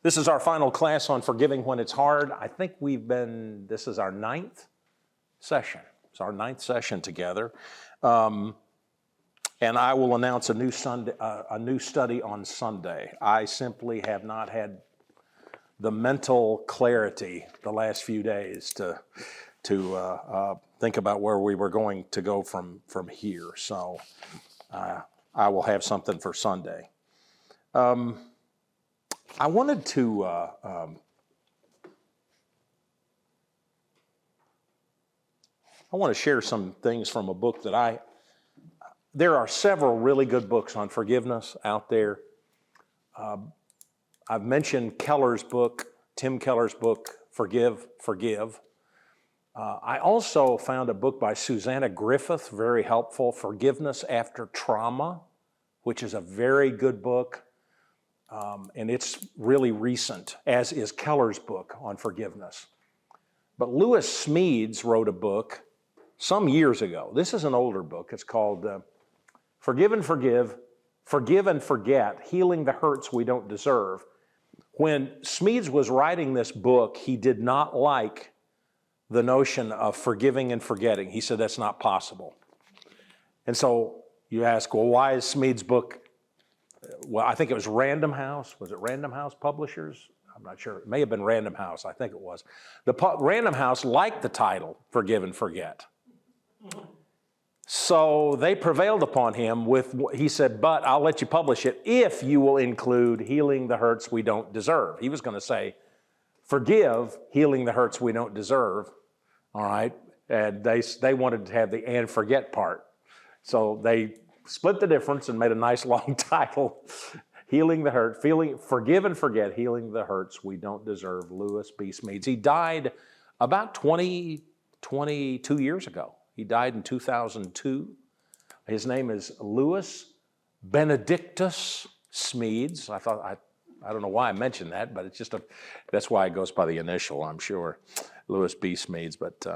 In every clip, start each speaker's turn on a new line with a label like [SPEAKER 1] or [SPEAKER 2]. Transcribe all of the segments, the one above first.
[SPEAKER 1] This is our final class on forgiving when it's hard. I think this is our ninth session. It's our ninth session together. And I will announce a new study on Sunday. I simply have not had the mental clarity the last few days to think about where we were going to go from here. So I will have something for Sunday. I wanted to share some things from a book that there are several really good books on forgiveness out there. I've mentioned Keller's book, Tim Keller's book, Forgive. I also found a book by Susanna Griffith, very helpful, Forgiveness After Trauma, which is a very good book. And it's really recent, as is Keller's book on forgiveness. But Lewis Smedes wrote a book some years ago. This is an older book. It's called Forgive and Forgive, Forgive and Forget, Healing the Hurts We Don't Deserve. When Smedes was writing this book, he did not like the notion of forgiving and forgetting. He said that's not possible. And so you ask, well, why is Smedes' book? Well, I think it was Random House. Was it Random House Publishers? I'm not sure. It may have been Random House. I think it was. Random House liked the title, Forgive and Forget. So they prevailed upon him he said, but I'll let you publish it if you will include Healing the Hurts We Don't Deserve. He was going to say, Forgive, Healing the Hurts We Don't Deserve. All right. And they wanted to have the and forget part. So they split the difference and made a nice long title, Healing the Hurt, Forgive and Forget, Healing the Hurts We Don't Deserve, Lewis B. Smedes. He died about 22 years ago. He died in 2002. His name is Louis Benedictus Smedes. I don't know why I mentioned that, but it's just that's why it goes by the initial, I'm sure, Louis B. Smedes. But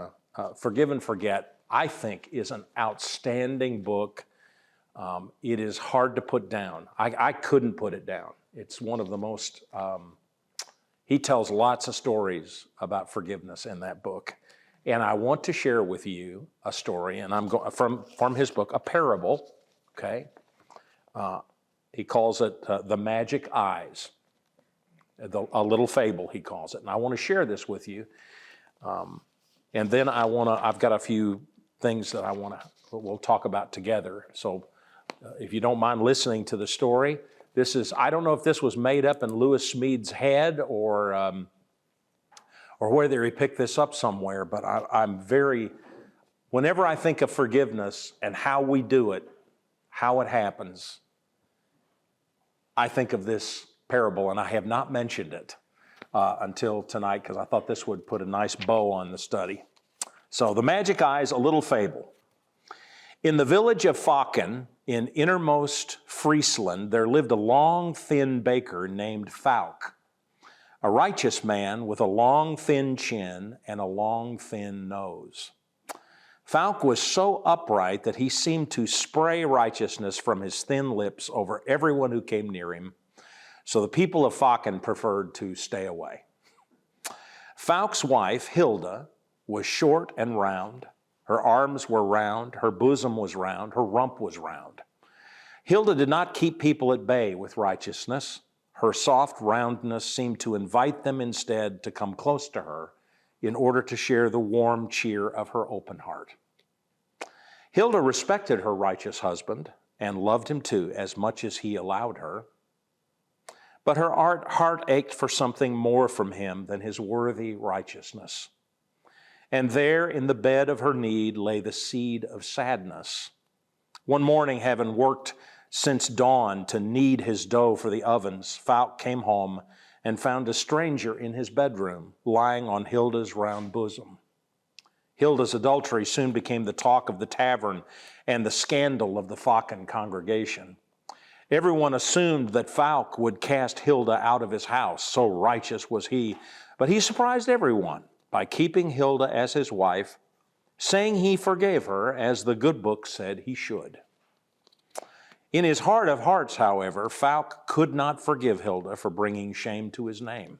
[SPEAKER 1] Forgive and Forget, I think, is an outstanding book. It is hard to put down. I couldn't put it down. It's one of the most, he tells lots of stories about forgiveness in that book. And I want to share with you a story, and I'm going from his book, a parable, okay? He calls it The Magic Eyes, a little fable, he calls it. And I want to share this with you. And then I've got a few things that we'll talk about together. So if you don't mind listening to the story, I don't know if this was made up in Lewis Smedes' head or whether he picked this up somewhere, but whenever I think of forgiveness and how we do it, how it happens, I think of this parable, and I have not mentioned it until tonight because I thought this would put a nice bow on the study. So The Magic Eyes, a little fable. In the village of Focken, in innermost Friesland, there lived a long, thin baker named Falk, a righteous man with a long, thin chin and a long, thin nose. Falk was so upright that he seemed to spray righteousness from his thin lips over everyone who came near him, so the people of Focken preferred to stay away. Falk's wife, Hilda, was short and round. Her arms were round, her bosom was round, her rump was round. Hilda did not keep people at bay with righteousness. Her soft roundness seemed to invite them instead to come close to her in order to share the warm cheer of her open heart. Hilda respected her righteous husband and loved him too, as much as he allowed her. But her heart ached for something more from him than his worthy righteousness. And there in the bed of her need lay the seed of sadness. One morning, having worked since dawn to knead his dough for the ovens, Falk came home and found a stranger in his bedroom, lying on Hilda's round bosom. Hilda's adultery soon became the talk of the tavern and the scandal of the Focken congregation. Everyone assumed that Falk would cast Hilda out of his house, so righteous was he, but he surprised everyone by keeping Hilda as his wife, saying he forgave her as the good book said he should. In his heart of hearts, however, Falk could not forgive Hilda for bringing shame to his name.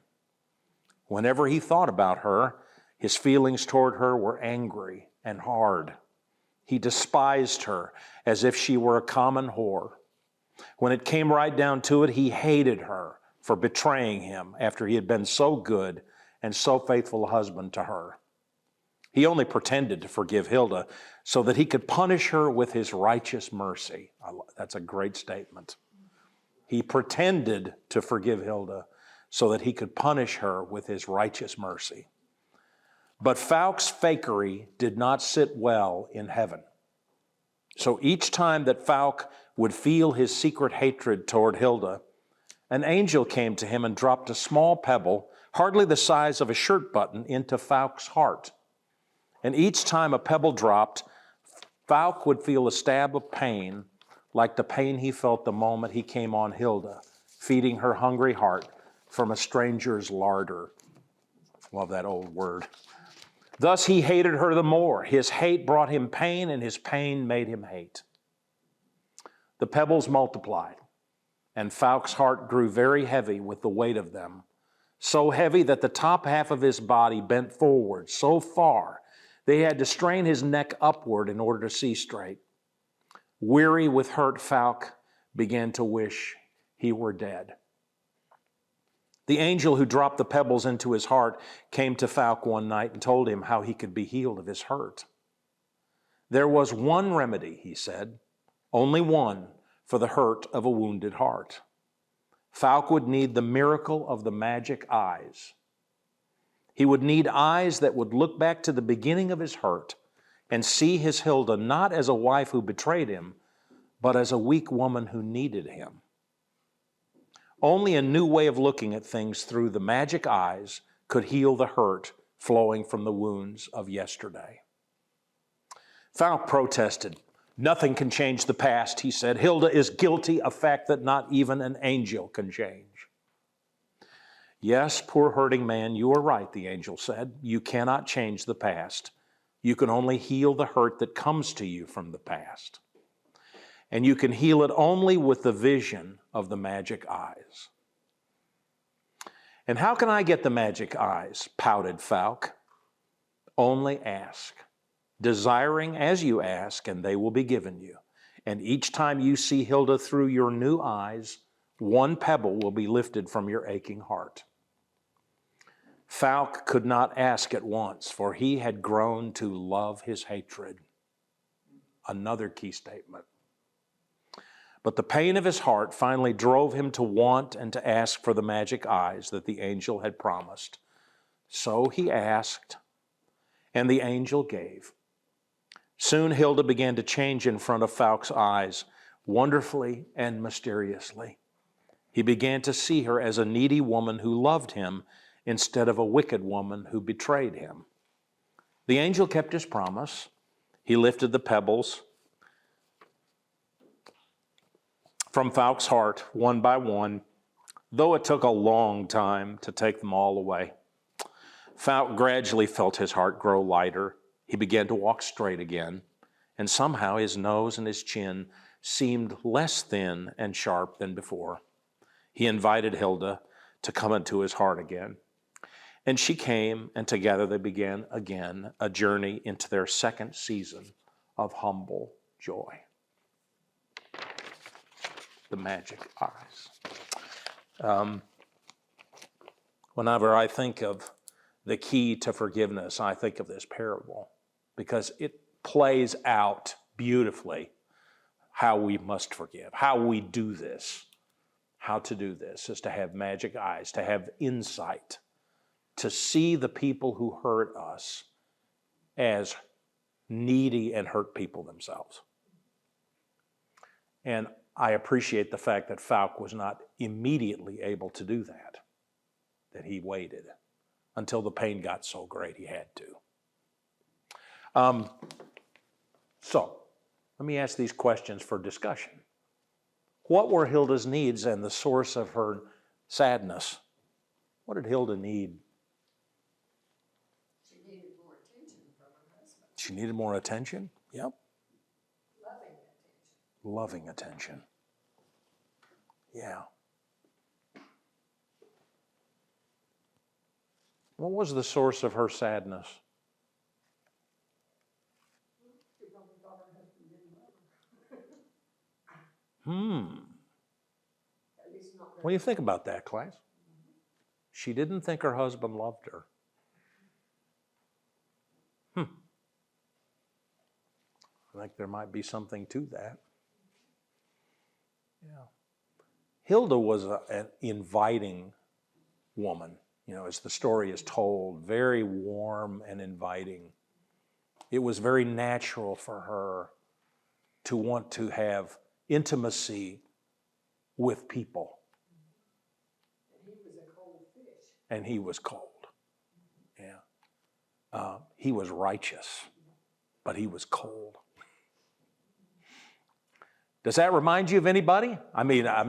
[SPEAKER 1] Whenever he thought about her, his feelings toward her were angry and hard. He despised her as if she were a common whore. When it came right down to it, he hated her for betraying him after he had been so good and so faithful a husband to her. He only pretended to forgive Hilda so that he could punish her with his righteous mercy. That's a great statement. He pretended to forgive Hilda so that he could punish her with his righteous mercy. But Falk's fakery did not sit well in heaven. So each time that Falk would feel his secret hatred toward Hilda, an angel came to him and dropped a small pebble, hardly the size of a shirt button, into Falk's heart. And each time a pebble dropped, Falk would feel a stab of pain, like the pain he felt the moment he came on Hilda, feeding her hungry heart from a stranger's larder. Love that old word. Thus he hated her the more. His hate brought him pain, and his pain made him hate. The pebbles multiplied, and Falk's heart grew very heavy with the weight of them, so heavy that the top half of his body bent forward so far they had to strain his neck upward in order to see straight. Weary with hurt, Falk began to wish he were dead. The angel who dropped the pebbles into his heart came to Falk one night and told him how he could be healed of his hurt. There was one remedy, he said, only one for the hurt of a wounded heart. Falk would need the miracle of the magic eyes. He would need eyes that would look back to the beginning of his hurt and see his Hilda not as a wife who betrayed him, but as a weak woman who needed him. Only a new way of looking at things through the magic eyes could heal the hurt flowing from the wounds of yesterday. Falk protested. Nothing can change the past, he said. Hilda is guilty, a fact that not even an angel can change. Yes, poor hurting man, you are right, the angel said. You cannot change the past. You can only heal the hurt that comes to you from the past. And you can heal it only with the vision of the magic eyes. And how can I get the magic eyes? Pouted Falk. Only ask. Desiring as you ask, and they will be given you. And each time you see Hilda through your new eyes, one pebble will be lifted from your aching heart. Falk could not ask at once, for he had grown to love his hatred. Another key statement. But the pain of his heart finally drove him to want and to ask for the magic eyes that the angel had promised. So he asked, and the angel gave. Soon Hilda began to change in front of Falk's eyes, wonderfully and mysteriously. He began to see her as a needy woman who loved him instead of a wicked woman who betrayed him. The angel kept his promise. He lifted the pebbles from Falk's heart one by one, though it took a long time to take them all away. Falk gradually felt his heart grow lighter. He began to walk straight again, and somehow his nose and his chin seemed less thin and sharp than before. He invited Hilda to come into his heart again. And she came, and together they began again a journey into their second season of humble joy. The magic eyes. Whenever I think of the key to forgiveness, I think of this parable because it plays out beautifully how we must forgive, how we do this. How to do this is to have magic eyes, to have insight, to see the people who hurt us as needy and hurt people themselves. And I appreciate the fact that Falk was not immediately able to do that he waited until the pain got so great he had to. So, let me ask these questions for discussion. What were Hilda's needs and the source of her sadness? What did Hilda need?
[SPEAKER 2] She needed more attention from her husband.
[SPEAKER 1] She needed more attention? Yep.
[SPEAKER 2] Loving attention.
[SPEAKER 1] Loving attention. Yeah. What was the source of her sadness?
[SPEAKER 2] She probably thought her husband didn't love her. At least not
[SPEAKER 1] What do you think about that, class? She didn't think her husband loved her. I think there might be something to that. Yeah. Hilda was an inviting woman, as the story is told, very warm and inviting. It was very natural for her to want to have intimacy with people.
[SPEAKER 2] And he was a cold fish.
[SPEAKER 1] And he was cold. Yeah. He was righteous, but he was cold. Does that remind you of anybody? I mean, I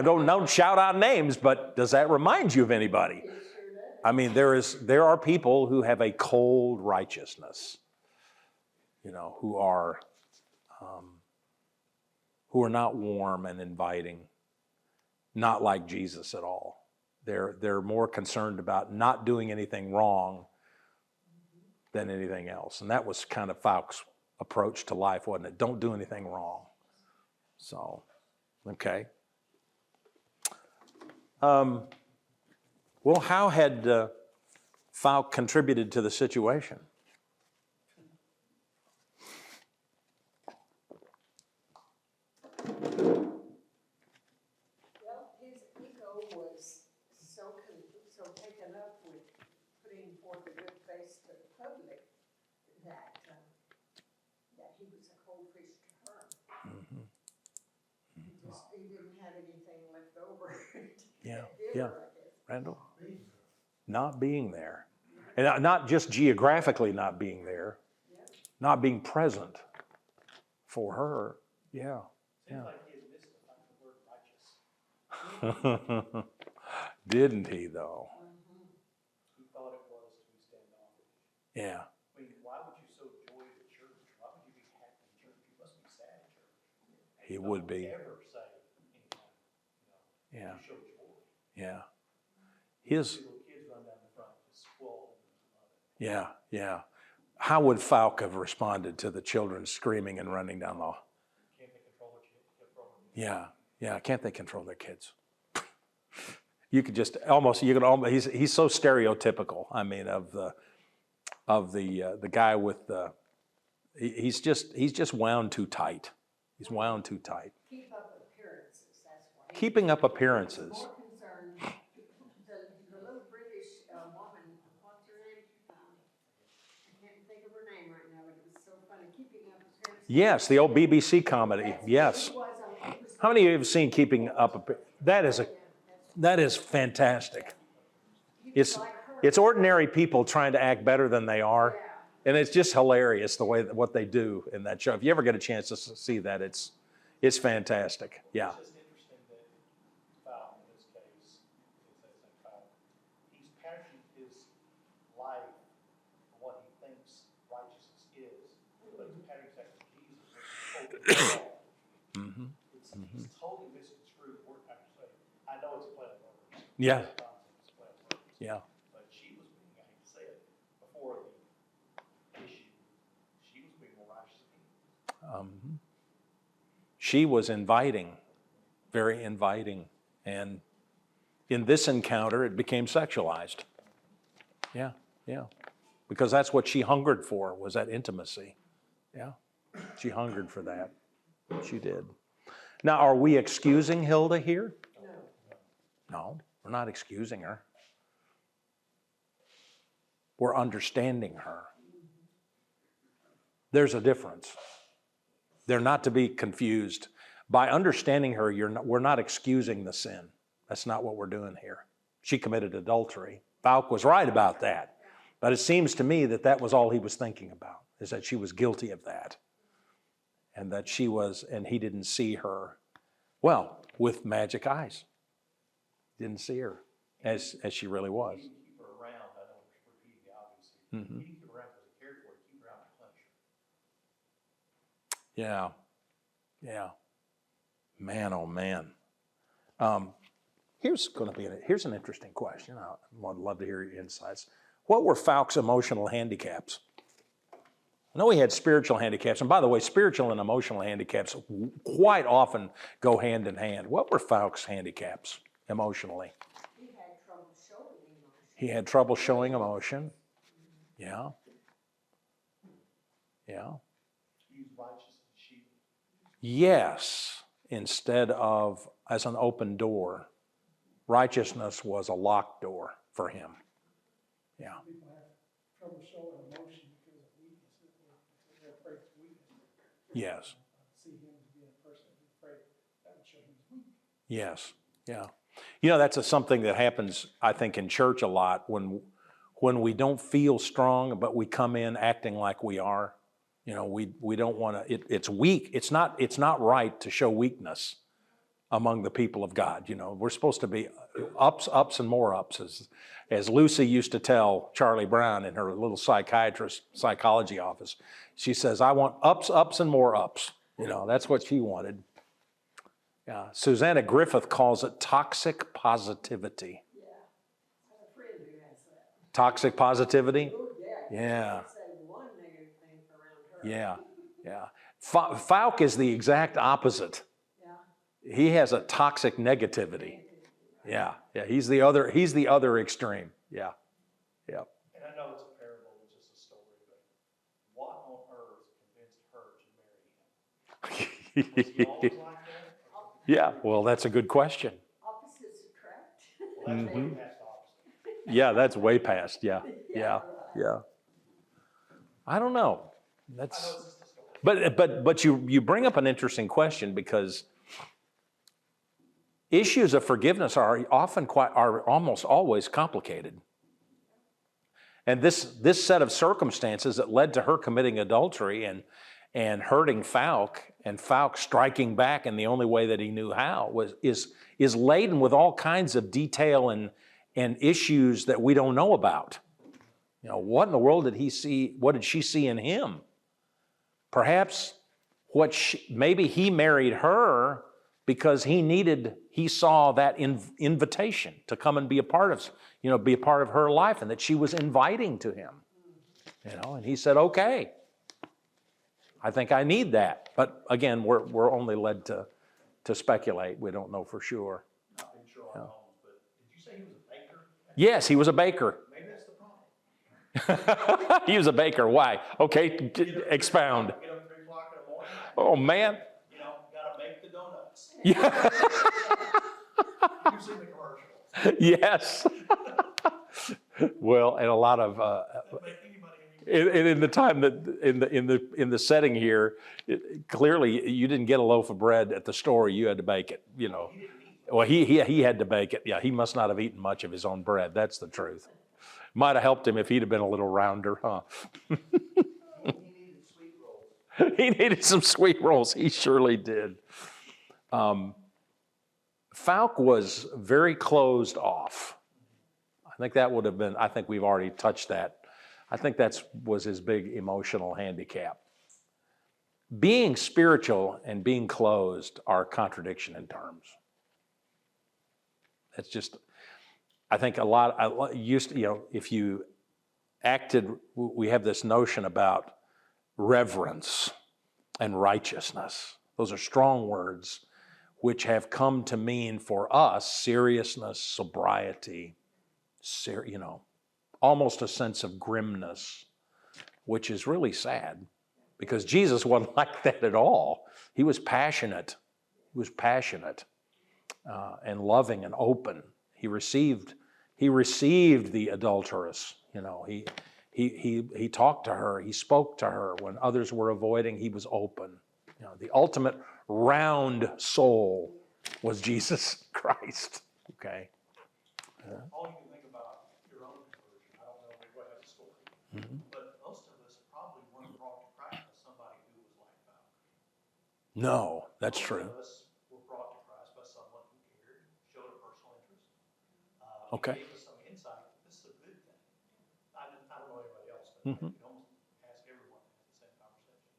[SPEAKER 1] don't shout out names, but does that remind you of anybody?
[SPEAKER 2] It sure does.
[SPEAKER 1] I mean, there are people who have a cold righteousness, who are not warm and inviting, not like Jesus at all. They're more concerned about not doing anything wrong than anything else. And that was kind of Fouke's approach to life, wasn't it? Don't do anything wrong. So, okay. Well, how had Fouke contributed to the situation?
[SPEAKER 2] Well, his ego was so taken up with putting forth a good face to the public that he was a cold fish to her. He didn't have anything left over.
[SPEAKER 1] Yeah. Randall? Not being there. And not just geographically not being there, not being present for her. Yeah.
[SPEAKER 3] Seems like he had missed the word righteous.
[SPEAKER 1] Didn't he, though?
[SPEAKER 3] He thought it was too standoffish.
[SPEAKER 1] Yeah.
[SPEAKER 3] I mean, why would you so joy the church? Why would you be happy in church? You must be sad in church.
[SPEAKER 1] He would be.
[SPEAKER 3] Don't ever say anything,
[SPEAKER 1] Yeah.
[SPEAKER 3] you show joy.
[SPEAKER 1] Yeah.
[SPEAKER 3] See little kids run down the front, just spoil and love it.
[SPEAKER 1] Yeah. How would Fouke have responded to the children screaming and running down the hall?
[SPEAKER 3] Can't they control their kids?
[SPEAKER 1] Yeah. Can't they control their kids? He's so stereotypical. I mean, of the guy with the, he's just wound too tight. He's wound too tight.
[SPEAKER 2] Keep up appearances, that's why.
[SPEAKER 1] Keeping up appearances.
[SPEAKER 2] More concerned, the little British woman, what's her name? I can't think of her name right now, but it was so funny, Keeping Up Appearances.
[SPEAKER 1] Yes, the old BBC comedy. Yes. How many of you have seen Keeping Up? That is fantastic. It's ordinary people trying to act better than they are, and it's just hilarious the way what they do in that show. If you ever get a chance to see that, it's fantastic. Yeah.
[SPEAKER 3] It's just interesting that Fouke, in this case, he's patching his life for what he thinks righteousness is, but he's patching it to Jesus, which is totally wrong. It's totally misconstrued. I know it's a play on words.
[SPEAKER 1] Yeah.
[SPEAKER 3] It's a play on words.
[SPEAKER 1] Yeah.
[SPEAKER 3] But she was being, I hate to say it, before the issue, she was being more righteous than he was.
[SPEAKER 1] She was inviting, very inviting, and in this encounter, it became sexualized. Yeah, because that's what she hungered for, was that intimacy. Yeah, she hungered for that. She did. Now, are we excusing Hilda here? No, we're not excusing her. We're understanding her. There's a difference. They're not to be confused. By understanding her, we're not excusing the sin. That's not what we're doing here. She committed adultery. Fouke was right about that. But it seems to me that was all he was thinking about, is that she was guilty of that. And that and he didn't see her, well, with magic eyes. Didn't see her as she really was.
[SPEAKER 3] He didn't keep her around, I know we're repeating the obvious here. He didn't keep her around because he cared for her, he keep her around to punish her.
[SPEAKER 1] Yeah. Man, oh man. Here's an interesting question. I would love to hear your insights. What were Fouke's emotional handicaps? I know he had spiritual handicaps, and by the way, spiritual and emotional handicaps quite often go hand in hand. What were Fouke's handicaps emotionally?
[SPEAKER 2] He had trouble showing emotion.
[SPEAKER 1] He had trouble showing emotion. Yeah. Yeah.
[SPEAKER 3] Use righteous as a shield.
[SPEAKER 1] Yes, instead of as an open door. Righteousness was a locked door for him. Yeah.
[SPEAKER 4] People have trouble showing emotion because of weakness. They're afraid of weakness.
[SPEAKER 1] Yes.
[SPEAKER 4] See him as being a person who's afraid that would show he's weak.
[SPEAKER 1] Yes. Yeah. You know, that's something that happens, I think, in church a lot when we don't feel strong, but we come in acting like we are. You know, we don't want to. It's weak. It's not right to show weakness among the people of God. You know, we're supposed to be ups and more ups, as Lucy used to tell Charlie Brown in her little psychology office. She says, "I want ups and more ups." You know, that's what she wanted. Yeah. Susanna Griffith calls it toxic positivity.
[SPEAKER 2] Yeah. I have a friend who has that.
[SPEAKER 1] Toxic positivity?
[SPEAKER 2] Oh, yeah.
[SPEAKER 1] Yeah.
[SPEAKER 2] Can't say one negative thing around her.
[SPEAKER 1] Yeah. Yeah. Fouke is the exact opposite.
[SPEAKER 2] Yeah.
[SPEAKER 1] He has a toxic negativity. Yeah. Yeah. He's the other extreme. Yeah. Yeah.
[SPEAKER 3] And I know it's a parable, it's just a story, but what on earth convinced her to marry him? Was he always like that?
[SPEAKER 1] Yeah. Well, that's a good question.
[SPEAKER 2] Opposites attract.
[SPEAKER 3] Well, that's way past the opposite.
[SPEAKER 1] Yeah, that's way past. Yeah. Yeah. Yeah. I don't know.
[SPEAKER 3] I know
[SPEAKER 1] That's
[SPEAKER 3] it's just a story.
[SPEAKER 1] but you bring up an interesting question, because issues of forgiveness are almost always complicated. And this set of circumstances that led to her committing adultery and hurting Fouke, and Fouke striking back in the only way that he knew how, is laden with all kinds of detail and issues that we don't know about. You know, what in the world did he see? What did she see in him? Perhaps maybe he married her because he saw that invitation to come and be a part of her life, and that she was inviting to him. You know, and he said, "Okay, I think I need that." But again, we're only led to speculate. We don't know for sure.
[SPEAKER 3] Not being sure on Holmes, but did you say he was a baker?
[SPEAKER 1] Yes, he was a baker.
[SPEAKER 3] Maybe that's the problem.
[SPEAKER 1] He was a baker. Why? Okay, expound.
[SPEAKER 3] Get up at 3 o'clock in the morning,
[SPEAKER 1] Oh man.
[SPEAKER 3] you know, gotta make the donuts.
[SPEAKER 1] Yeah.
[SPEAKER 3] You've seen the commercials.
[SPEAKER 1] Yes. Well, and a lot of
[SPEAKER 3] Make anybody
[SPEAKER 1] in the time that in the setting here, clearly you didn't get a loaf of bread at the store. You had to bake it. You know. Well, he had to bake it. Yeah, he must not have eaten much of his own bread. That's the truth. Might have helped him if he'd have been a little rounder, huh?
[SPEAKER 3] He needed sweet rolls.
[SPEAKER 1] He needed some sweet rolls. He surely did. Fouke was very closed off. I think we've already touched that. I think was his big emotional handicap. Being spiritual and being closed are a contradiction in terms. It's just, I think if you acted, we have this notion about reverence and righteousness. Those are strong words which have come to mean for us seriousness, sobriety, almost a sense of grimness, which is really sad, because Jesus wasn't like that at all. He was passionate. He was passionate and loving and open. He received the adulteress. You know, he talked to her. He spoke to her when others were avoiding. He was open. You know, the ultimate round soul was Jesus Christ. Okay.
[SPEAKER 3] All you can think about your own conversion. I don't know if everybody has a story. But most of us probably weren't brought to Christ by somebody who was like that.
[SPEAKER 1] No, that's true.
[SPEAKER 3] Most of us were brought to Christ by someone who cared, showed a personal interest.
[SPEAKER 1] Okay.
[SPEAKER 3] Gave us some insight. This is a good thing. I don't know anybody else, but you can almost ask everyone to have the same conversations.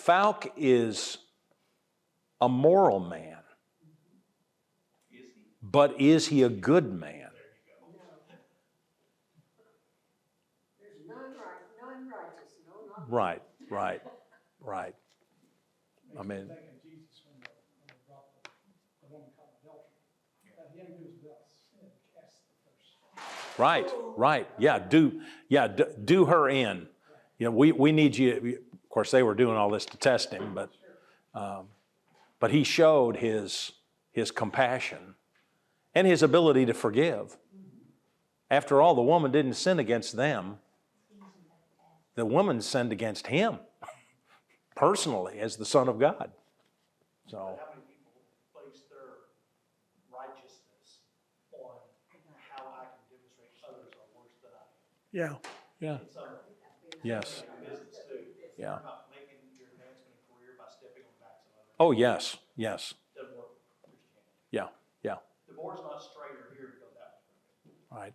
[SPEAKER 1] Fouke is a moral man.
[SPEAKER 3] Is he?
[SPEAKER 1] But is he a good man?
[SPEAKER 2] No. There's none righteous, no, not one.
[SPEAKER 1] Right, right, right. I
[SPEAKER 4] Makes me
[SPEAKER 1] mean-
[SPEAKER 4] think of Jesus when they brought the woman caught in adultery. Let him who's without sin cast the first.
[SPEAKER 1] Right. Do her in. You know, we need you. Of course, they were doing all this to test him, but he showed his compassion and his ability to forgive. After all, the woman didn't sin against them. The woman sinned against him personally as the Son of God. So,
[SPEAKER 3] How many people place their righteousness on how I can demonstrate others are worse than I am?
[SPEAKER 1] yeah,
[SPEAKER 3] In some
[SPEAKER 1] yes,
[SPEAKER 3] business too.
[SPEAKER 1] yeah.
[SPEAKER 3] You're not making your advancement in career by stepping on the backs of others.
[SPEAKER 1] Oh, yes.
[SPEAKER 3] Doesn't work for Christianity.
[SPEAKER 1] Yeah,
[SPEAKER 3] The board's not straighter here to go that way.
[SPEAKER 1] right.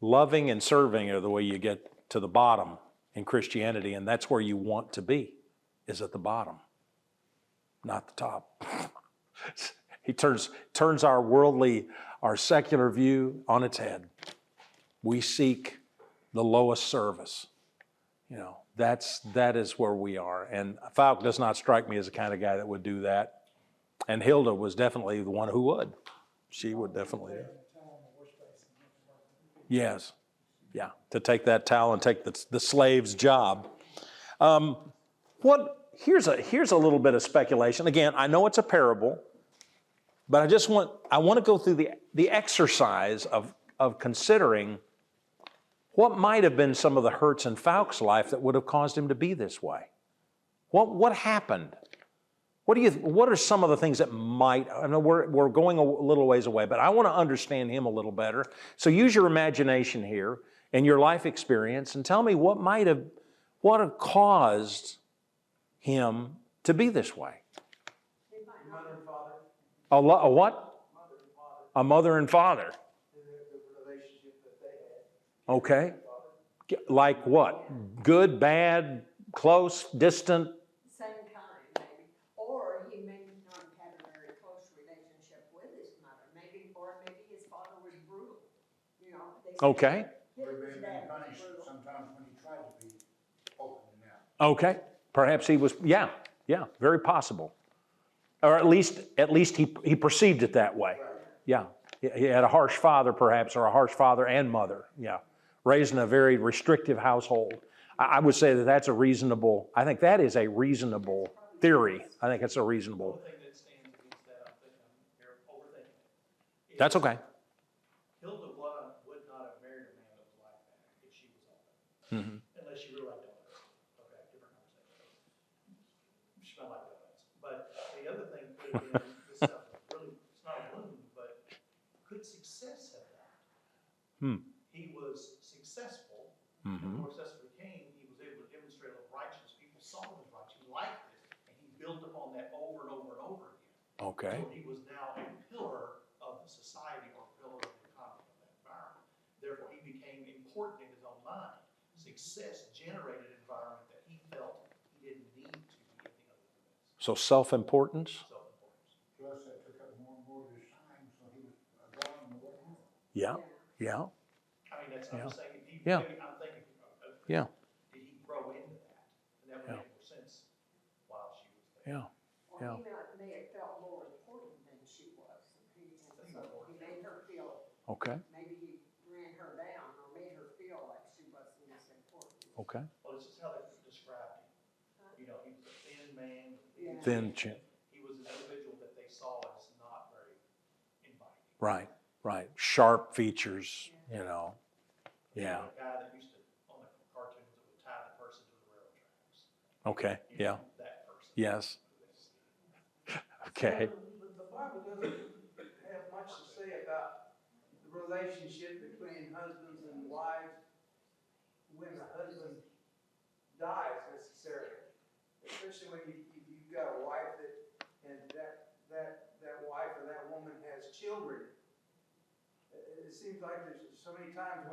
[SPEAKER 1] Loving and serving are the way you get to the bottom in Christianity, and that's where you want to be, is at the bottom, not the top. He turns our secular view on its head. We seek the lowest service. You know, that is where we are. And Falk does not strike me as the kind of guy that would do that. And Hilda was definitely the one who would. She would definitely. Yes. Yeah. To take that towel and take the slave's job. Here's a little bit of speculation. Again, I know it's a parable, but I want to go through the exercise of considering what might have been some of the hurts in Falk's life that would have caused him to be this way. What happened? What are some of the things that might, I know we're going a little ways away, but I want to understand him a little better. So use your imagination here and your life experience and tell me what have caused him to be this way.
[SPEAKER 5] Mother and father,
[SPEAKER 1] A what?
[SPEAKER 5] mother and father,
[SPEAKER 1] A mother and father.
[SPEAKER 5] and the relationship that they had.
[SPEAKER 1] Okay. Like what? Good, bad, close, distant?
[SPEAKER 2] Same kind, maybe, or he may not have had a very close relationship with his mother, maybe his father was brutal, you know. They say
[SPEAKER 1] Okay.
[SPEAKER 2] his
[SPEAKER 6] Would have been
[SPEAKER 2] dad was
[SPEAKER 6] punished
[SPEAKER 2] brutal.
[SPEAKER 6] sometimes when he tried to be open and out.
[SPEAKER 1] Okay. Perhaps he was, yeah, very possible. Or at least he perceived it that way. Yeah. He had a harsh father perhaps, or a harsh father and mother. Yeah. Raised in a very restrictive household. I would say I think that is a reasonable theory. I think it's a
[SPEAKER 3] The
[SPEAKER 1] reasonable.
[SPEAKER 3] only thing that stands against that, I'm thinking, you're overthinking it.
[SPEAKER 1] That's okay.
[SPEAKER 3] Hilda would not have married a man that was like that if she was all that.
[SPEAKER 1] Mhm.
[SPEAKER 3] Unless she really liked donuts. Okay, different conversation. She smelled like donuts. But the other thing could have been, this sounds really, it's not a wound, but could success have done? He was successful. The more successful he became, he was able to demonstrate a righteousness. People saw him as righteous. He liked it, and he built upon that over and over and over again.
[SPEAKER 1] Okay.
[SPEAKER 3] So he was now a pillar of the society or pillar of the economy of that environment. Therefore, he became important in his own mind. Success generated an environment that he felt he didn't need to be anything other than this.
[SPEAKER 1] So self-importance?
[SPEAKER 3] Self-importance.
[SPEAKER 6] Plus, that took up more and more of his time, so he was gone in the world.
[SPEAKER 1] Yeah.
[SPEAKER 3] I mean, I'm just saying,
[SPEAKER 1] Yeah.
[SPEAKER 3] maybe I'm thinking,
[SPEAKER 1] Yeah.
[SPEAKER 3] did he grow into that? And that would
[SPEAKER 1] Yeah.
[SPEAKER 3] make more sense while she was there.
[SPEAKER 1] Yeah.
[SPEAKER 2] Or
[SPEAKER 1] Yeah.
[SPEAKER 2] he may have felt more important than she was. He made her feel,
[SPEAKER 1] Okay.
[SPEAKER 2] maybe he ran her down or made her feel like she wasn't as important.
[SPEAKER 1] Okay.
[SPEAKER 3] Well, it's just how they described him. You know, he was a thin man.
[SPEAKER 2] Yeah.
[SPEAKER 1] Thin chin.
[SPEAKER 3] He was an individual that they saw as not very inviting.
[SPEAKER 1] Right. Sharp features, you know. Yeah.
[SPEAKER 3] The guy that used to, on the cartoons, that would tie the person to the railroad tracks.
[SPEAKER 1] Okay.
[SPEAKER 3] You
[SPEAKER 1] Yeah.
[SPEAKER 3] know, that person.
[SPEAKER 1] Yes. Okay.
[SPEAKER 5] The Bible doesn't have much to say about the relationship between husbands and wives when the husband dies necessarily. Especially when you've got a wife and that wife or that woman has children. It seems like there's so many times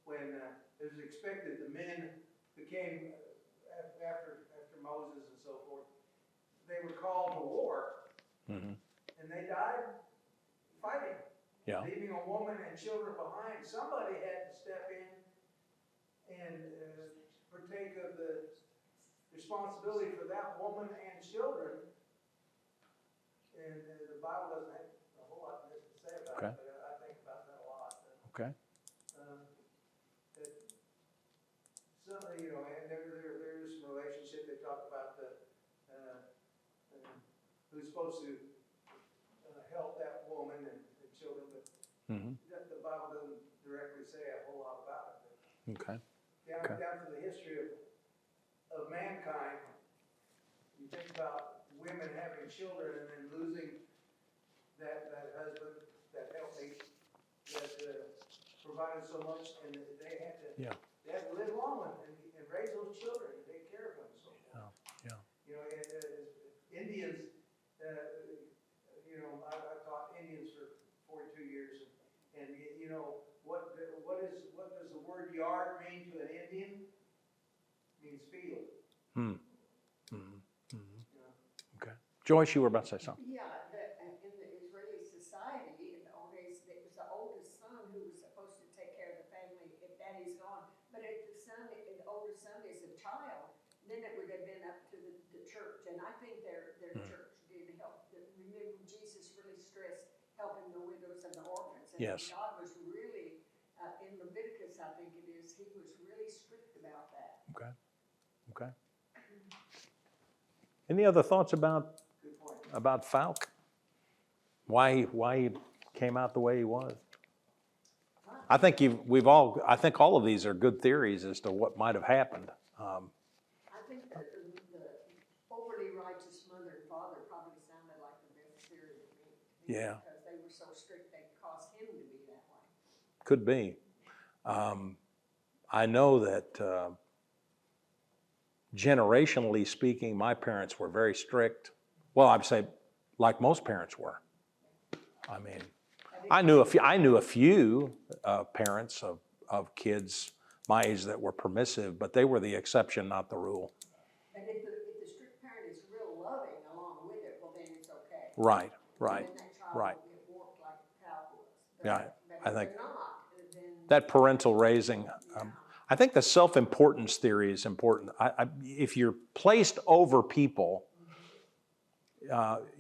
[SPEAKER 5] when it was expected the men became, after Moses and so forth, they were called to war,
[SPEAKER 1] Mhm.
[SPEAKER 5] and they died fighting.
[SPEAKER 1] Yeah.
[SPEAKER 5] Leaving a woman and children behind. Somebody had to step in and partake of the responsibility for that woman and children. And the Bible doesn't have a whole lot to say about
[SPEAKER 1] Okay.
[SPEAKER 5] it, but I think about that a lot.
[SPEAKER 1] Okay.
[SPEAKER 5] That some, you know, and there's some relationship, they talk about who's supposed to help that woman and children, but
[SPEAKER 1] Mhm.
[SPEAKER 5] the Bible doesn't directly say a whole lot about it.
[SPEAKER 1] Okay.
[SPEAKER 5] Down,
[SPEAKER 1] Okay.
[SPEAKER 5] down to the history of mankind, you think about women having children and then losing that husband, that helpmate, that provided so much, and they had to,
[SPEAKER 1] Yeah.
[SPEAKER 5] they had to live long and raise those children and take care of them, so.
[SPEAKER 1] Yeah.
[SPEAKER 5] You know, Indians, you know, I taught Indians for 42 years, and you know, what does the word yard mean to an Indian? It means field,
[SPEAKER 1] Hmm. Mhm. Mhm.
[SPEAKER 5] you know.
[SPEAKER 1] Okay. Joyce, you were about to say something.
[SPEAKER 2] Yeah, in the Israeli society, in the old days, it was the oldest son who was supposed to take care of the family if daddy's gone. But if the older son is a child, then it would have been up to the church. And I think their church did help. Remember, Jesus really stressed helping the widows and the orphans. And
[SPEAKER 1] Yes.
[SPEAKER 2] God was really, in Leviticus, I think it is, he was really strict about that.
[SPEAKER 1] Okay. Okay. Any other thoughts about
[SPEAKER 5] Good point.
[SPEAKER 1] Falk? Why he came out the way he was? I think I think all of these are good theories as to what might have happened.
[SPEAKER 2] I think that the overly righteous mother and father probably sounded like the best theory to me.
[SPEAKER 1] Yeah.
[SPEAKER 2] Because they were so strict, they caused him to be that way.
[SPEAKER 1] Could be. I know that generationally speaking, my parents were very strict. Well, I'd say like most parents were. I mean, I knew a few parents of kids my age that were permissive, but they were the exception, not the rule.
[SPEAKER 2] But if the strict parent is real loving along with it, well, then it's okay.
[SPEAKER 1] Right.
[SPEAKER 2] And then that child
[SPEAKER 1] right.
[SPEAKER 2] won't get warped like Cal was.
[SPEAKER 1] Yeah,
[SPEAKER 2] But
[SPEAKER 1] I
[SPEAKER 2] if
[SPEAKER 1] think
[SPEAKER 2] they're not, then.
[SPEAKER 1] that parental raising. I think the self-importance theory is important. If you're placed over people,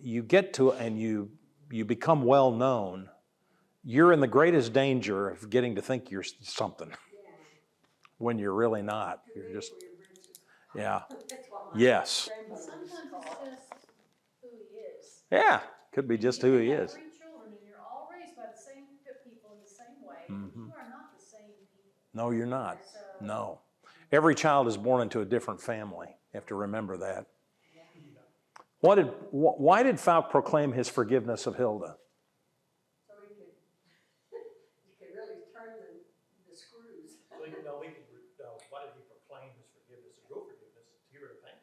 [SPEAKER 1] you get to and you become well known. You're in the greatest danger of getting to think you're something
[SPEAKER 2] Yeah.
[SPEAKER 1] when you're really not.
[SPEAKER 2] Too
[SPEAKER 1] You're
[SPEAKER 2] big
[SPEAKER 1] just
[SPEAKER 2] for your britches.
[SPEAKER 1] yeah.
[SPEAKER 2] That's what my
[SPEAKER 1] Yes.
[SPEAKER 2] grandmother used to
[SPEAKER 7] Sometimes
[SPEAKER 2] call it.
[SPEAKER 7] it's just who he is.
[SPEAKER 1] Yeah. Could be just who he
[SPEAKER 7] You have
[SPEAKER 1] is.
[SPEAKER 7] 3 children and you're all raised by the same people in the same way.
[SPEAKER 1] Mm-hmm.
[SPEAKER 7] You are not the same people.
[SPEAKER 1] No, you're not.
[SPEAKER 7] So,
[SPEAKER 1] No. Every child is born into a different family. You have to remember that. Why did Falk proclaim his forgiveness of Hilda?
[SPEAKER 2] So he could really turn the screws.
[SPEAKER 3] So why did he proclaim his forgiveness and your forgiveness to get rid of pain?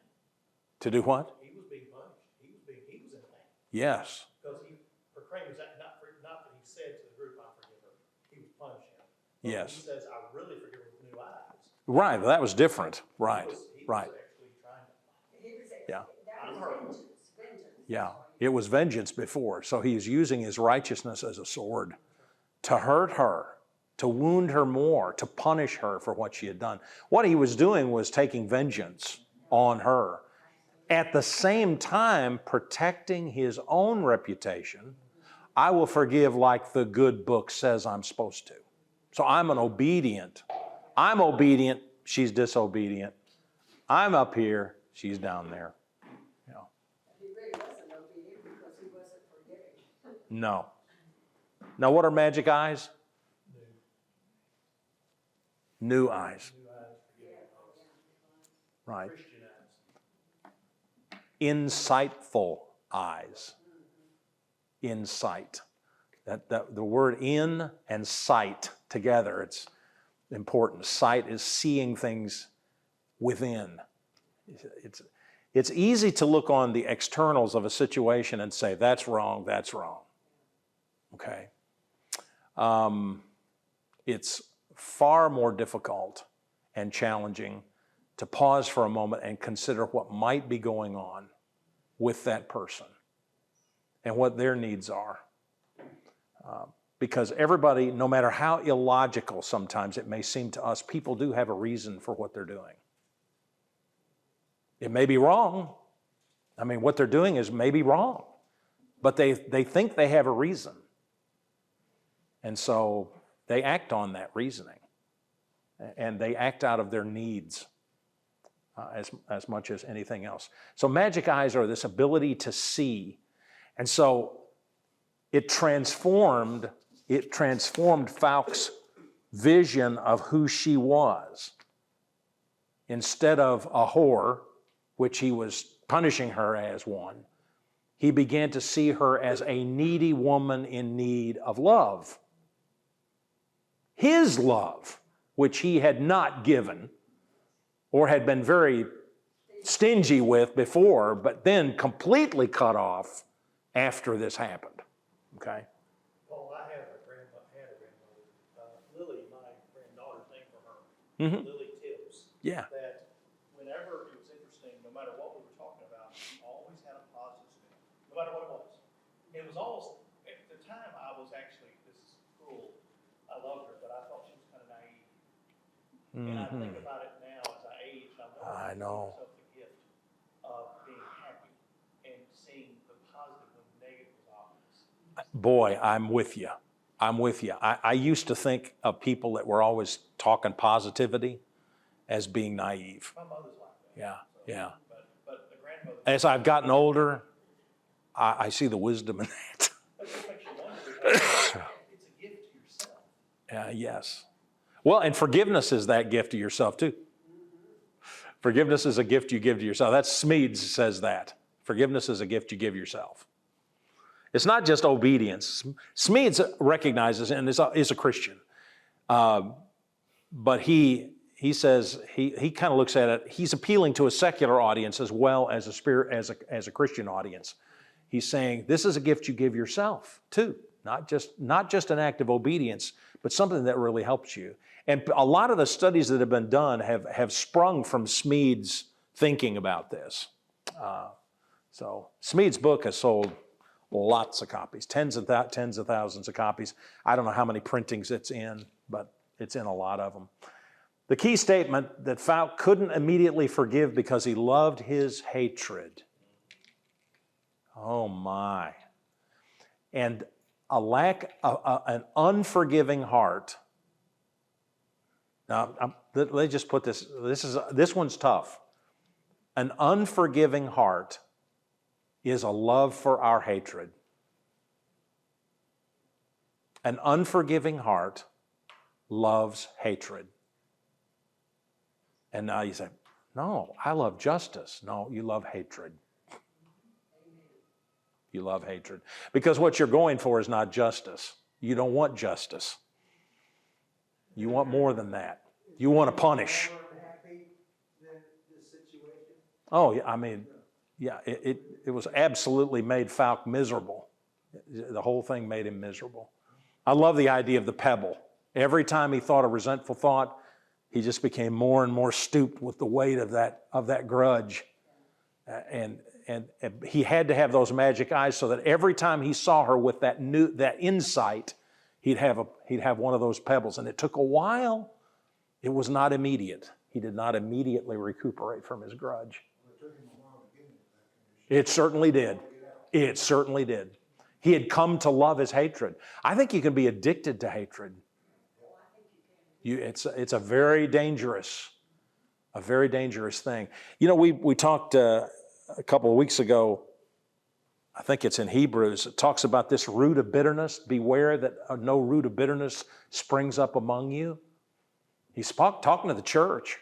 [SPEAKER 1] To do what?
[SPEAKER 3] He was being punished. He was in pain.
[SPEAKER 1] Yes.
[SPEAKER 3] Because he proclaimed that not that he said to the group, I forgive her. He was punishing him.
[SPEAKER 1] Yes.
[SPEAKER 3] He says, I really forgive her with new eyes.
[SPEAKER 1] Right. That was different. Right.
[SPEAKER 3] He was
[SPEAKER 1] Right.
[SPEAKER 3] actually trying to.
[SPEAKER 2] He was,
[SPEAKER 1] Yeah.
[SPEAKER 2] that was vengeance.
[SPEAKER 1] Yeah. It was vengeance before. So he is using his righteousness as a sword to hurt her, to wound her more, to punish her for what she had done. What he was doing was taking vengeance on her. At the same time, protecting his own reputation. I will forgive like the good book says I'm supposed to. So I'm obedient, she's disobedient. I'm up here, she's down there.
[SPEAKER 2] He really wasn't obedient because he wasn't forgiving.
[SPEAKER 1] No. Now, what are magic eyes? New eyes. Right.
[SPEAKER 3] Christian eyes.
[SPEAKER 1] Insightful eyes. Insight. The word in and sight together, it's important. Sight is seeing things within. It's easy to look on the externals of a situation and say, that's wrong, that's wrong. Okay? It's far more difficult and challenging to pause for a moment and consider what might be going on with that person and what their needs are. Because everybody, no matter how illogical sometimes it may seem to us, people do have a reason for what they're doing. It may be wrong. I mean, what they're doing is maybe wrong, but they think they have a reason. And so they act on that reasoning, and they act out of their needs as much as anything else. So magic eyes are this ability to see. And so it transformed Falk's vision of who she was. Instead of a whore, which he was punishing her as one, he began to see her as a needy woman in need of love. His love, which he had not given or had been very stingy with before, but then completely cut off after this happened. Okay?
[SPEAKER 3] Paul, I had a grandmother, Lily, my granddaughter's name for her,
[SPEAKER 1] Mm-hmm.
[SPEAKER 3] Lily Tibbs.
[SPEAKER 1] Yeah.
[SPEAKER 3] That whenever, it was interesting, no matter what we were talking about, she always had a positive spin, no matter what it was. It was almost, at the time I was actually, this is cruel, I loved her, but I thought she was kind of naive. And I think about it now as I age,
[SPEAKER 1] I know.
[SPEAKER 3] myself the gift of being happy and seeing the positive when negative was obvious.
[SPEAKER 1] Boy, I'm with you. I'm with you. I used to think of people that were always talking positivity as being naive.
[SPEAKER 3] My mother's like that.
[SPEAKER 1] Yeah, yeah.
[SPEAKER 3] But the grandmother,
[SPEAKER 1] As I've gotten older, I see the wisdom in that.
[SPEAKER 3] it just makes you wonder, it's a gift to yourself.
[SPEAKER 1] Yes. Well, and forgiveness is that gift to yourself too. Forgiveness is a gift you give to yourself. That's Smedes says that. Forgiveness is a gift you give yourself. It's not just obedience. Smedes recognizes and is a Christian, but he says he kind of looks at it. He's appealing to a secular audience as well as a Christian audience. He's saying this is a gift you give yourself too, not just an act of obedience, but something that really helps you. And a lot of the studies that have been done have sprung from Smedes' thinking about this. So Smedes' book has sold lots of copies, tens of thousands of copies. I don't know how many printings it's in, but it's in a lot of them. The key statement that Falk couldn't immediately forgive because he loved his hatred. Oh my. And an unforgiving heart. Now, let me just put this one's tough. An unforgiving heart is a love for our hatred. An unforgiving heart loves hatred. And now you say, no, I love justice. No, you love hatred. You love hatred. Because what you're going for is not justice. You don't want justice. You want more than that. You want to punish.
[SPEAKER 5] Happy than this situation?
[SPEAKER 1] Oh, yeah, I mean, yeah, it was absolutely made Falk miserable. The whole thing made him miserable. I love the idea of the pebble. Every time he thought a resentful thought, he just became more and more stooped with the weight of that grudge. And he had to have those magic eyes so that every time he saw her with that insight, he'd have one of those pebbles. And it took a while. It was not immediate. He did not immediately recuperate from his grudge. It certainly did. It certainly did. He had come to love his hatred. I think you can be addicted to hatred. It's a very dangerous thing. You know, we talked a couple of weeks ago, I think it's in Hebrews, it talks about this root of bitterness. Beware that no root of bitterness springs up among you. He's talking to the church,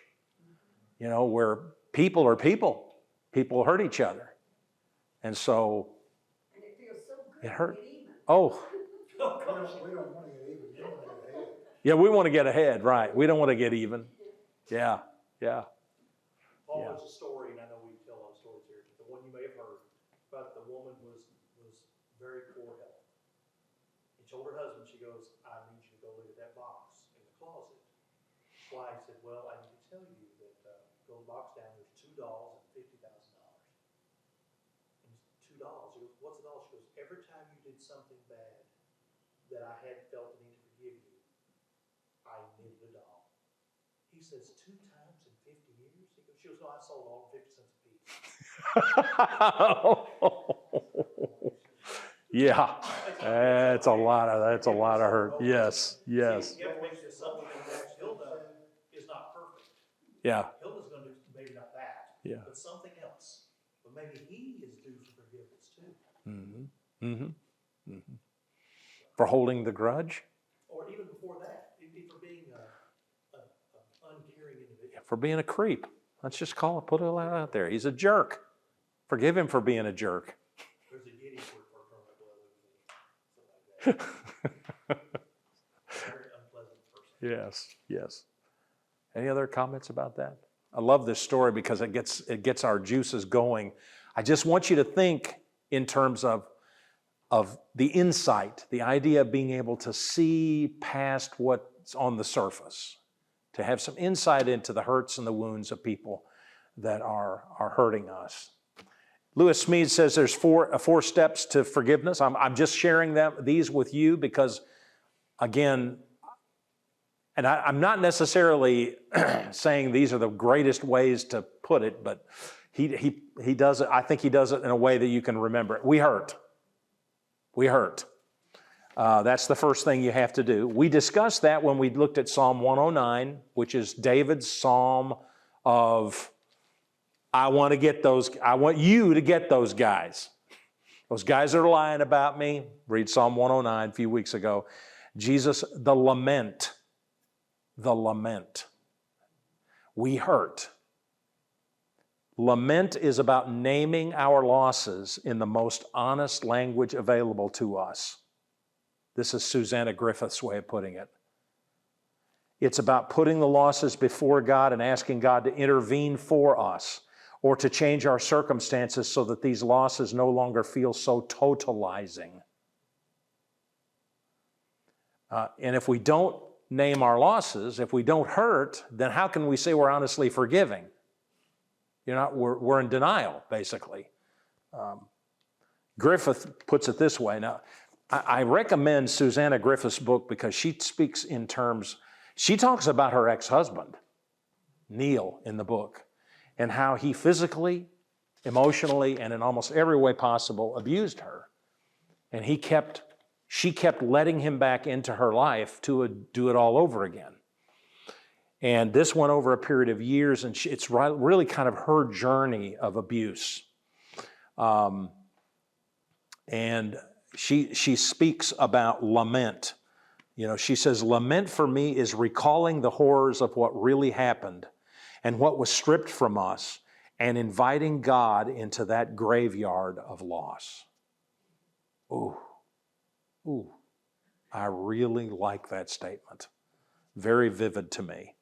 [SPEAKER 1] you know, where people are people. People hurt each other. And so
[SPEAKER 2] And it feels so good
[SPEAKER 1] it
[SPEAKER 2] to
[SPEAKER 1] hurt.
[SPEAKER 2] get even.
[SPEAKER 1] Oh,
[SPEAKER 6] We don't want to get even, we want to get ahead.
[SPEAKER 1] yeah, we want to get ahead, right. We don't want to get even. Yeah.
[SPEAKER 3] Paul,
[SPEAKER 1] Yeah.
[SPEAKER 3] there's a story, and I know we tell a lot of stories here, but the one you may have heard about the woman was very poor health. And told her husband, she goes, I need you to go look at that box in the closet. Why? He said, well, I need to tell you that go to the box down, there's $2 and $50,000. And dolls. He goes, what's a doll? She goes, every time you did something bad that I had felt the need to forgive you, I knitted a doll. He says, 2 times in 50 years? She goes, no, I sold all 50 cents a piece.
[SPEAKER 1] Yeah, that's a lot of hurt. Yes, yes.
[SPEAKER 3] You have to make sure something that Hilda is not perfect.
[SPEAKER 1] Yeah,
[SPEAKER 3] Hilda's gonna do maybe not that,
[SPEAKER 1] yeah.
[SPEAKER 3] but something else. But maybe he is due for forgiveness too.
[SPEAKER 1] Mm-hmm. Mm-hmm. Mm-hmm. For holding the grudge?
[SPEAKER 3] Or even before that, for being an uncaring individual.
[SPEAKER 1] For being a creep. Let's just put it out there. He's a jerk. Forgive him for being a jerk.
[SPEAKER 3] There's a Yiddish word for a term like very unpleasant person.
[SPEAKER 1] Yes, yes. Any other comments about that? I love this story because it gets our juices going. I just want you to think in terms of the insight, the idea of being able to see past what's on the surface, to have some insight into the hurts and the wounds of people that are hurting us. Lewis Smead says there's four steps to forgiveness. I'm just sharing these with you because, again, and I'm not necessarily saying these are the greatest ways to put it, but he does it. I think he does it in a way that you can remember it. We hurt. We hurt. That's the first thing you have to do. We discussed that when we looked at Psalm 109, which is David's psalm of, I want you to get those guys. Those guys that are lying about me. Read Psalm 109 a few weeks ago. Jesus, the lament. We hurt. Lament is about naming our losses in the most honest language available to us. This is Susanna Griffith's way of putting it. It's about putting the losses before God and asking God to intervene for us or to change our circumstances so that these losses no longer feel so totalizing. And if we don't name our losses, if we don't hurt, then how can we say we're honestly forgiving? We're in denial, basically. Griffith puts it this way. Now, I recommend Susanna Griffith's book because she speaks in terms, she talks about her ex-husband, Neil, in the book, and how he physically, emotionally, and in almost every way possible abused her. And she kept letting him back into her life to do it all over again. And this went over a period of years, and it's really kind of her journey of abuse. And she speaks about lament. She says, lament for me is recalling the horrors of what really happened and what was stripped from us and inviting God into that graveyard of loss. Ooh, I really like that statement. Very vivid to me.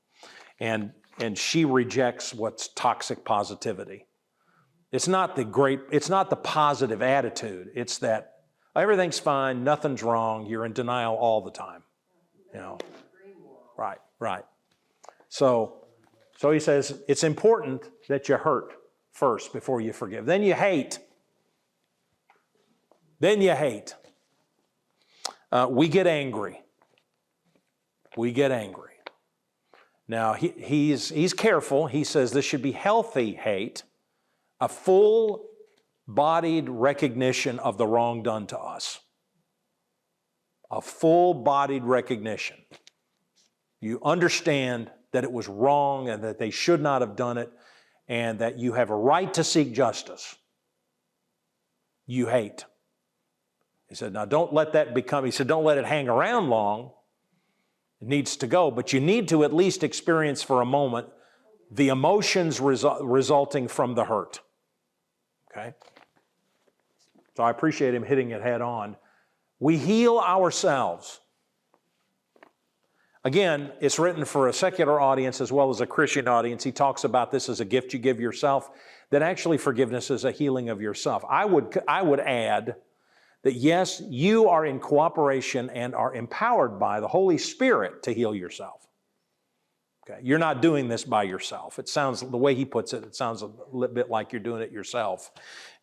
[SPEAKER 1] And she rejects what's toxic positivity. It's not the positive attitude. It's that everything's fine, nothing's wrong, you're in denial all the time. Right. So he says it's important that you hurt first before you forgive. Then you hate. We get angry. Now, he's careful. He says this should be healthy hate, a full-bodied recognition of the wrong done to us. A full-bodied recognition. You understand that it was wrong and that they should not have done it and that you have a right to seek justice. You hate. He said, now don't let it hang around long. It needs to go, but you need to at least experience for a moment the emotions resulting from the hurt. Okay? So I appreciate him hitting it head on. We heal ourselves. Again, it's written for a secular audience as well as a Christian audience. He talks about this as a gift you give yourself, that actually forgiveness is a healing of yourself. I would add that yes, you are in cooperation and are empowered by the Holy Spirit to heal yourself. Okay, you're not doing this by yourself. It sounds, the way he puts it, it sounds a little bit like you're doing it yourself.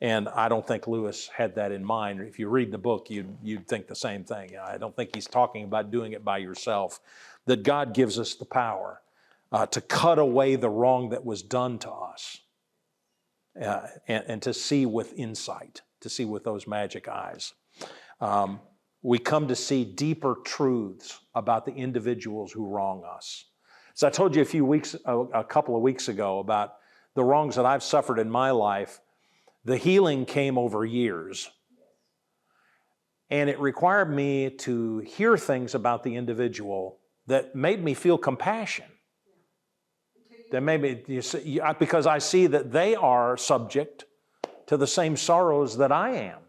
[SPEAKER 1] And I don't think Lewis had that in mind. If you read the book, you'd think the same thing. I don't think he's talking about doing it by yourself. That God gives us the power to cut away the wrong that was done to us, and to see with insight, to see with those magic eyes. We come to see deeper truths about the individuals who wrong us. So I told you a couple of weeks ago about the wrongs that I've suffered in my life. The healing came over years. And it required me to hear things about the individual that made me feel compassion. That made me, because I see that they are subject to the same sorrows that I am.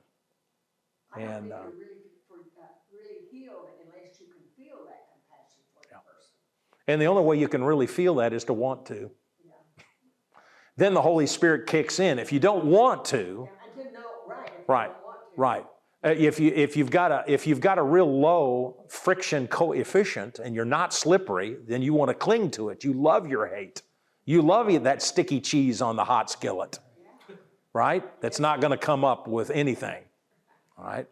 [SPEAKER 2] I don't
[SPEAKER 1] And
[SPEAKER 2] think you're really healed unless you can feel that compassion for the person.
[SPEAKER 1] and the only way you can really feel that is to want to.
[SPEAKER 2] Yeah.
[SPEAKER 1] Then the Holy Spirit kicks in. If you don't want to,
[SPEAKER 2] I didn't know, right, if you
[SPEAKER 1] right,
[SPEAKER 2] don't want to.
[SPEAKER 1] right. If you've got a real low friction coefficient and you're not slippery, then you want to cling to it. You love your hate. You love that sticky cheese on the hot skillet, right? That's not going to come up with anything, all right?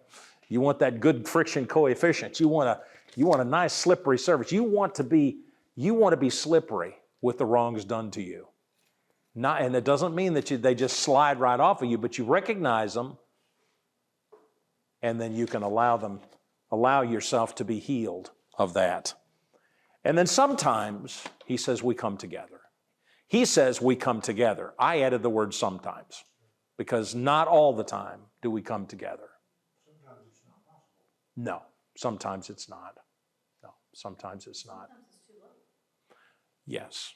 [SPEAKER 1] You want that good friction coefficient. You want a nice slippery surface. You want to be slippery with the wrongs done to you. And it doesn't mean that they just slide right off of you, but you recognize them, and then you can allow yourself to be healed of that. And then sometimes, he says, we come together. He says we come together. I added the word sometimes, because not all the time do we come together.
[SPEAKER 6] Sometimes it's not possible.
[SPEAKER 1] No, sometimes it's not. No, sometimes it's not.
[SPEAKER 7] Sometimes it's too late.
[SPEAKER 1] Yes.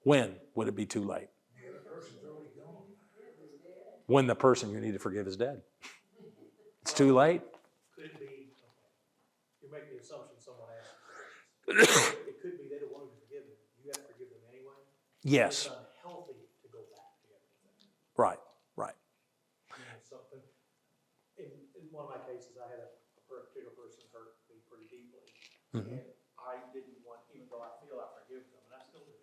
[SPEAKER 1] When would it be too late?
[SPEAKER 6] The other person's already gone.
[SPEAKER 1] When the person you need to forgive is dead. It's too late.
[SPEAKER 3] Could it be, you're making the assumption someone asked. It could be they don't want to forgive them. You have to forgive them anyway.
[SPEAKER 1] Yes.
[SPEAKER 3] It's unhealthy to go back to everything.
[SPEAKER 1] Right, right.
[SPEAKER 3] You know, something, in one of my cases, I had a particular person hurt me pretty deeply.
[SPEAKER 1] Mhm.
[SPEAKER 3] And I didn't want, even though I feel I forgive them, and I still do,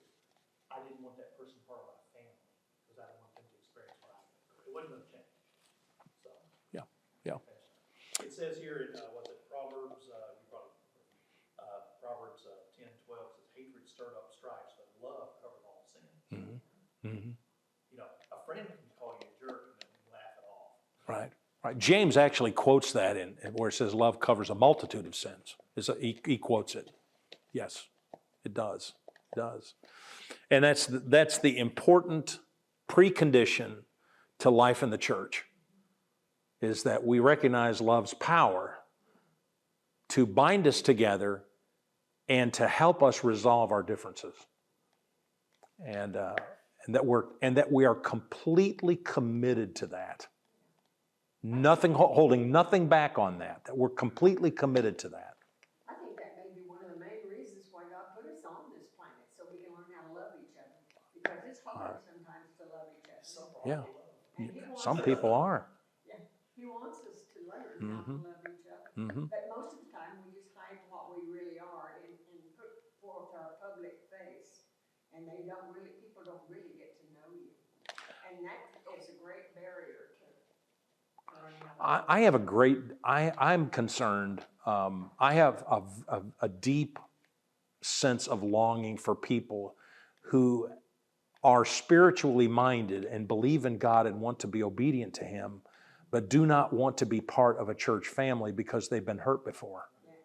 [SPEAKER 3] I didn't want that person part of my family, because I didn't want them to experience what I went through. It wasn't going to change. So.
[SPEAKER 1] Yeah, yeah.
[SPEAKER 3] It says here in, Proverbs, Proverbs 10:12, says, hatred stirred up strifes, but love covered all sin.
[SPEAKER 1] Mm-hmm.
[SPEAKER 3] You know, a friend can call you a jerk and then you laugh it off.
[SPEAKER 1] Right, right. James actually quotes that in where it says love covers a multitude of sins. He quotes it. Yes, it does. It does. And that's the important precondition to life in the church, is that we recognize love's power to bind us together and to help us resolve our differences. And that we are completely committed to that. Nothing, holding nothing back on that we're completely committed to that.
[SPEAKER 2] I think that may be one of the main reasons why God put us on this planet, so we can learn how to love each other. Because it's hard sometimes to love each other.
[SPEAKER 1] Yeah,
[SPEAKER 2] And He wants
[SPEAKER 1] some
[SPEAKER 2] us-
[SPEAKER 1] people are.
[SPEAKER 2] Yeah, He wants us to learn how to love each other.
[SPEAKER 1] Mm-hmm.
[SPEAKER 2] But most of the time, we just hide what we really are and put forth our public face. And people don't really get to know you. And that is a great barrier to learning how to
[SPEAKER 1] I'm concerned. I have a deep sense of longing for people who are spiritually minded and believe in God and want to be obedient to Him, but do not want to be part of a church family because they've been hurt before.
[SPEAKER 2] Yes.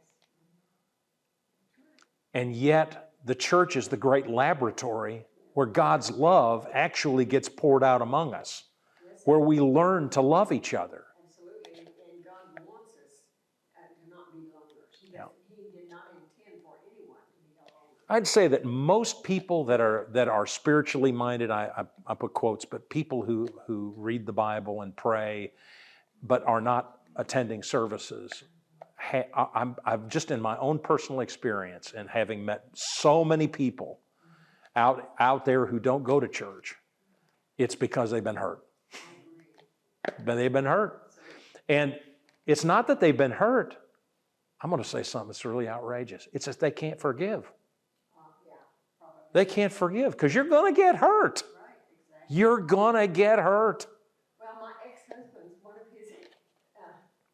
[SPEAKER 1] And yet, the church is the great laboratory where God's love actually gets poured out among us, where we learn to love each other.
[SPEAKER 2] Absolutely, and God wants us to not be loners. He did not intend for anyone to be a loner.
[SPEAKER 1] I'd say that most people that are spiritually minded, I put quotes, but people who read the Bible and pray, but are not attending services, I've just in my own personal experience and having met so many people out there who don't go to church, it's because they've been hurt. But they've been hurt. And it's not that they've been hurt. I'm going to say something that's really outrageous. It's that they can't forgive.
[SPEAKER 2] Yeah, probably.
[SPEAKER 1] They can't forgive because you're going to get hurt.
[SPEAKER 2] Right, exactly.
[SPEAKER 1] You're going to get hurt.
[SPEAKER 2] Well, my ex-husband's, one of his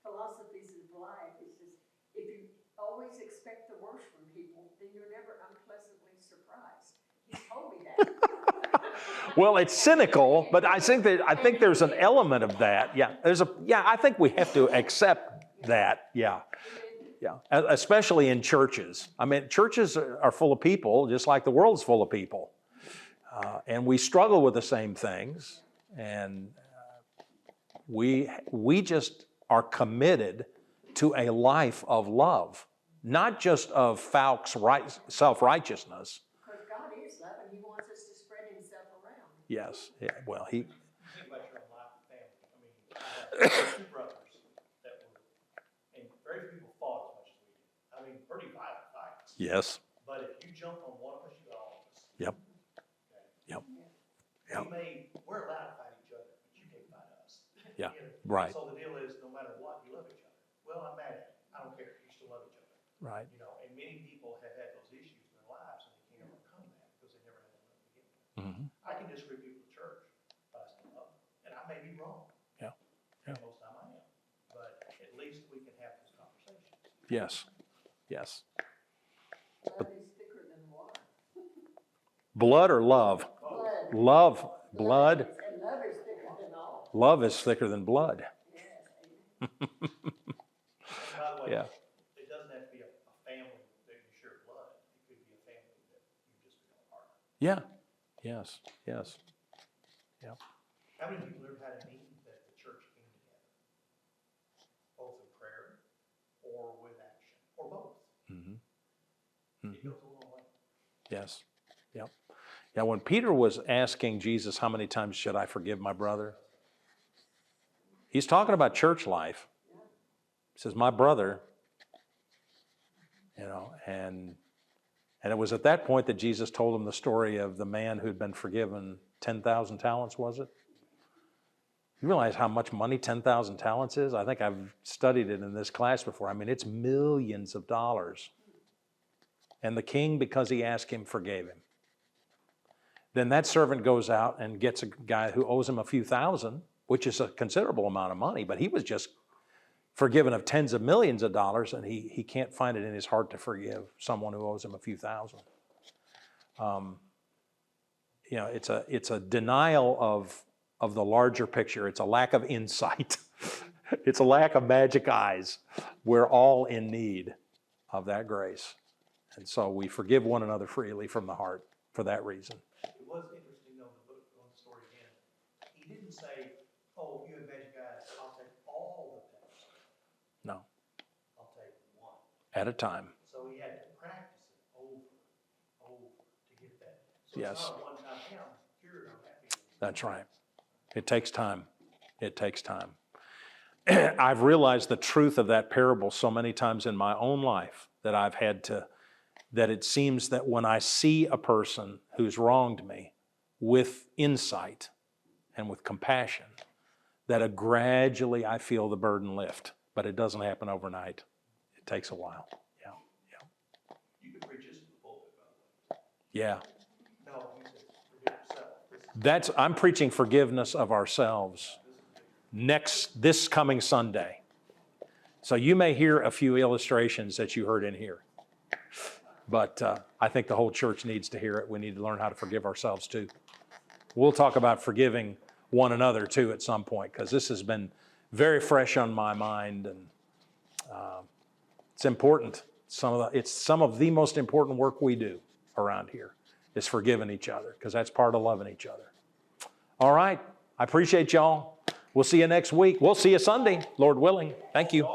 [SPEAKER 2] philosophies of life is just, if you always expect the worst from people, then you're never unpleasantly surprised. He told me that.
[SPEAKER 1] Well, it's cynical, but I think there's an element of that. Yeah, I think we have to accept that. Yeah. Yeah, especially in churches. I mean, churches are full of people, just like the world's full of people. And we struggle with the same things. And we just are committed to a life of love, not just of false self-righteousness.
[SPEAKER 2] Because God is love and he wants us to spread himself around.
[SPEAKER 1] Yes, yeah, well, he,
[SPEAKER 3] Think about your own life and family. I have two brothers that were, and very few people fought as much as we did. I mean, pretty violent fights.
[SPEAKER 1] yes,
[SPEAKER 3] But if you jump on one of us, you got all of us.
[SPEAKER 1] yep,
[SPEAKER 3] Okay?
[SPEAKER 1] yep, Yep.
[SPEAKER 3] We're allowed to fight each other, but you can't fight us.
[SPEAKER 1] Yeah,
[SPEAKER 3] You know?
[SPEAKER 1] right.
[SPEAKER 3] So the deal is, no matter what, you love each other. Well, I'm mad at you. I don't care. You still love each other.
[SPEAKER 1] right,
[SPEAKER 3] You know, and many people have had those issues in their lives and they can't overcome that because they never had that love to begin with.
[SPEAKER 1] mhm,
[SPEAKER 3] I can disagree with people in church, but I still love them. And I may be wrong.
[SPEAKER 1] Yeah, yeah.
[SPEAKER 3] And most of the time I am. But at least we can have those conversations.
[SPEAKER 1] yes, yes.
[SPEAKER 2] Blood is thicker than water.
[SPEAKER 1] Blood or love?
[SPEAKER 2] Blood.
[SPEAKER 1] Love, blood,
[SPEAKER 2] And love is thicker than all.
[SPEAKER 1] love is thicker than blood.
[SPEAKER 2] Yes.
[SPEAKER 3] And by the way,
[SPEAKER 1] Yeah.
[SPEAKER 3] it doesn't have to be a family that you share blood. It could be a family that you just become a partner.
[SPEAKER 1] Yeah, yes, yes, yeah.
[SPEAKER 3] How many people ever had a need that the church came together? Both in prayer or with action, or both?
[SPEAKER 1] Mhm.
[SPEAKER 3] It goes a long way.
[SPEAKER 1] Yes, yep. Yeah, when Peter was asking Jesus, how many times should I forgive my brother? He's talking about church life. He says, my brother, you know, and it was at that point that Jesus told him the story of the man who'd been forgiven 10,000 talents, was it? You realize how much money 10,000 talents is? I think I've studied it in this class before. I mean, it's millions of dollars. And the king, because he asked him, forgave him. Then that servant goes out and gets a guy who owes him a few thousand, which is a considerable amount of money, but he was just forgiven of tens of millions of dollars, and he can't find it in his heart to forgive someone who owes him a few thousand. You know, it's a denial of the larger picture. It's a lack of insight. It's a lack of magic eyes. We're all in need of that grace. And so we forgive one another freely from the heart for that reason.
[SPEAKER 3] It was interesting though, to look on the story again. He didn't say, oh, you have magic eyes, I'll take all the things.
[SPEAKER 1] No,
[SPEAKER 3] I'll take one.
[SPEAKER 1] at a time.
[SPEAKER 3] So he had to practice it over, to get that. So
[SPEAKER 1] Yes.
[SPEAKER 3] it's not a one-time thing, I'm cured, I'm happy.
[SPEAKER 1] That's right. It takes time. It takes time. I've realized the truth of that parable so many times in my own life that I've had to, that it seems that when I see a person who's wronged me with insight and with compassion, that gradually I feel the burden lift, but it doesn't happen overnight. It takes a while. Yeah, yeah.
[SPEAKER 3] You could preach this to the pulpit, by the way.
[SPEAKER 1] Yeah.
[SPEAKER 3] No, he said, forgive yourself.
[SPEAKER 1] I'm preaching forgiveness of ourselves this coming Sunday. So you may hear a few illustrations that you heard in here. But I think the whole church needs to hear it. We need to learn how to forgive ourselves too. We'll talk about forgiving one another too at some point, because this has been very fresh on my mind, and it's important. It's some of the most important work we do around here is forgiving each other, because that's part of loving each other. All right. I appreciate y'all. We'll see you next week. We'll see you Sunday, Lord willing. Thank you.